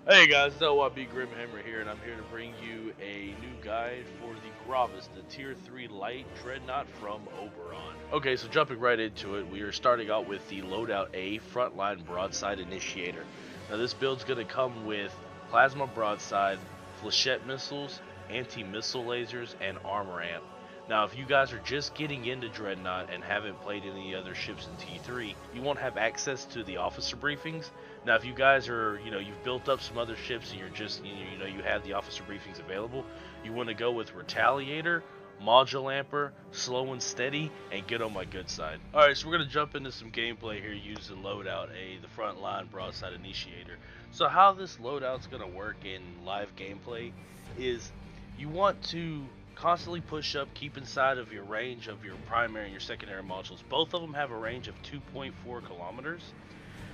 Hey guys, it's Loadout B Grimhammer here, and I'm here to bring you a new guide for the Gravis, the Tier 3 Light Dreadnought from Oberon. Okay, so jumping right into it, we are starting out with the Loadout A Frontline Broadside Initiator. Now this build's going to come with Plasma Broadside, Flechette Missiles, Anti-Missile Lasers, and Armor Amp. Now, if you guys are just getting into Dreadnought and haven't played any other ships in T3, you won't have access to the officer briefings. Now, if you guys are, you've built up some other ships and you're just, you have the officer briefings available, you want to go with Retaliator, Modulamper, Slow and Steady, and get on my good side. Alright, so we're going to jump into some gameplay here using Loadout A, the frontline broadside initiator. So how this loadout's going to work in live gameplay is you want to constantly push up, keep inside of your range of your primary and your secondary modules. Both of them have a range of 2.4 kilometers,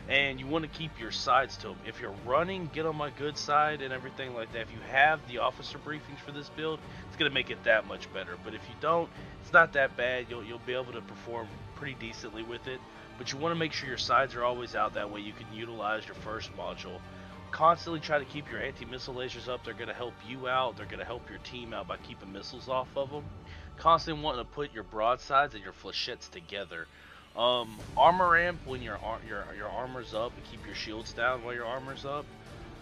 and you want to keep your sides to them. If you're running, get on my good side and everything like that. If you have the officer briefings for this build, it's going to make it that much better. But if you don't, it's not that bad. You'll be able to perform pretty decently with it. But you want to make sure your sides are always out. That way you can utilize your first module. Constantly try to keep your anti-missile lasers up. They're going to help you out. They're going to help your team out by keeping missiles off of them. Constantly wanting to put your broadsides and your flechettes together. Armor amp when your armor's up, and keep your shields down while your armor's up.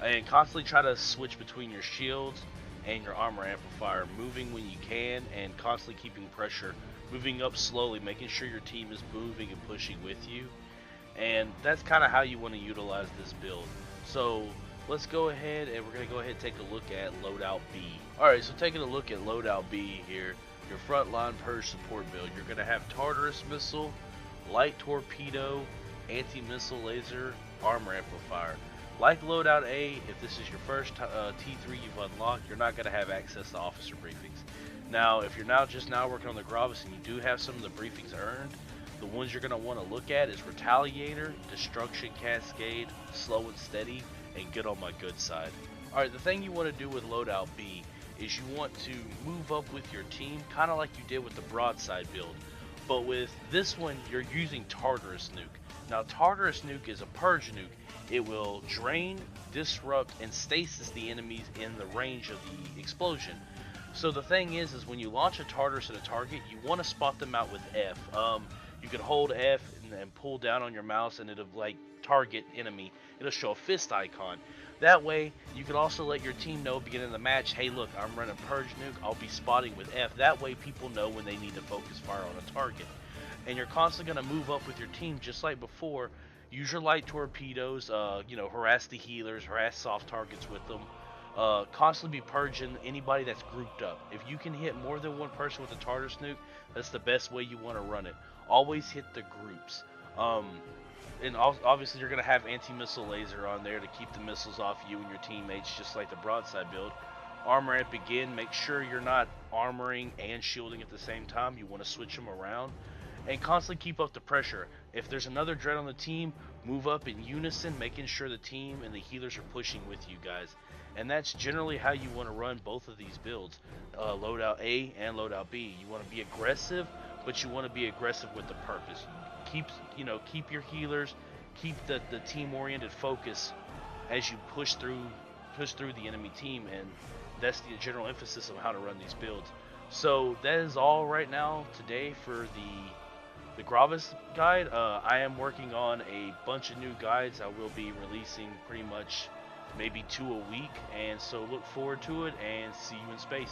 And constantly try to switch between your shields and your armor amplifier, moving when you can, and constantly keeping pressure. Moving up slowly, making sure your team is moving and pushing with you. And that's kind of how you want to utilize this build. So let's go ahead and we're going to go ahead and take a look at Loadout B. Alright, so taking a look at Loadout B here, your frontline purge support build, you're going to have Tartarus Missile, Light Torpedo, Anti-Missile Laser, Armor Amplifier. Like Loadout A, if this is your first T3 you've unlocked, you're not going to have access to officer briefings. Now, if you're just now working on the Gravis and you do have some of the briefings earned, the ones you're going to want to look at is Retaliator, Destruction Cascade, Slow and Steady, and get on my good side. Alright, the thing you want to do with Loadout B is you want to move up with your team, kind of like you did with the Broadside build. But with this one, you're using Tartarus Nuke. Now, Tartarus Nuke is a purge nuke. It will drain, disrupt, and stasis the enemies in the range of the explosion. So the thing is when you launch a Tartarus at a target, you want to spot them out with F. You can hold F and pull down on your mouse, and it'll like target enemy. It'll show a fist icon. That way, you can also let your team know beginning of the match, hey look, I'm running Purge Nuke, I'll be spotting with F. That way people know when they need to focus fire on a target. And you're constantly going to move up with your team just like before. Use your light torpedoes, harass the healers, harass soft targets with them. Constantly be purging anybody that's grouped up. If you can hit more than one person with a Tartarus Nuke, that's the best way you want to run it. Always hit the groups. And obviously you're going to have anti-missile laser on there to keep the missiles off you and your teammates, just like the broadside build. Armor amp again, make sure you're not armoring and shielding at the same time. You want to switch them around. And constantly keep up the pressure. If there's another dread on the team, move up in unison, making sure the team and the healers are pushing with you guys. And that's generally how you want to run both of these builds, Loadout A and Loadout B. You want to be aggressive, but you want to be aggressive with the purpose. Keep your healers, keep the team-oriented focus as you push through the enemy team, and that's the general emphasis of how to run these builds. So that is all right now today for the Gravis guide. I am working on a bunch of new guides. I will be releasing pretty much maybe 2 a week, and so look forward to it and see you in space.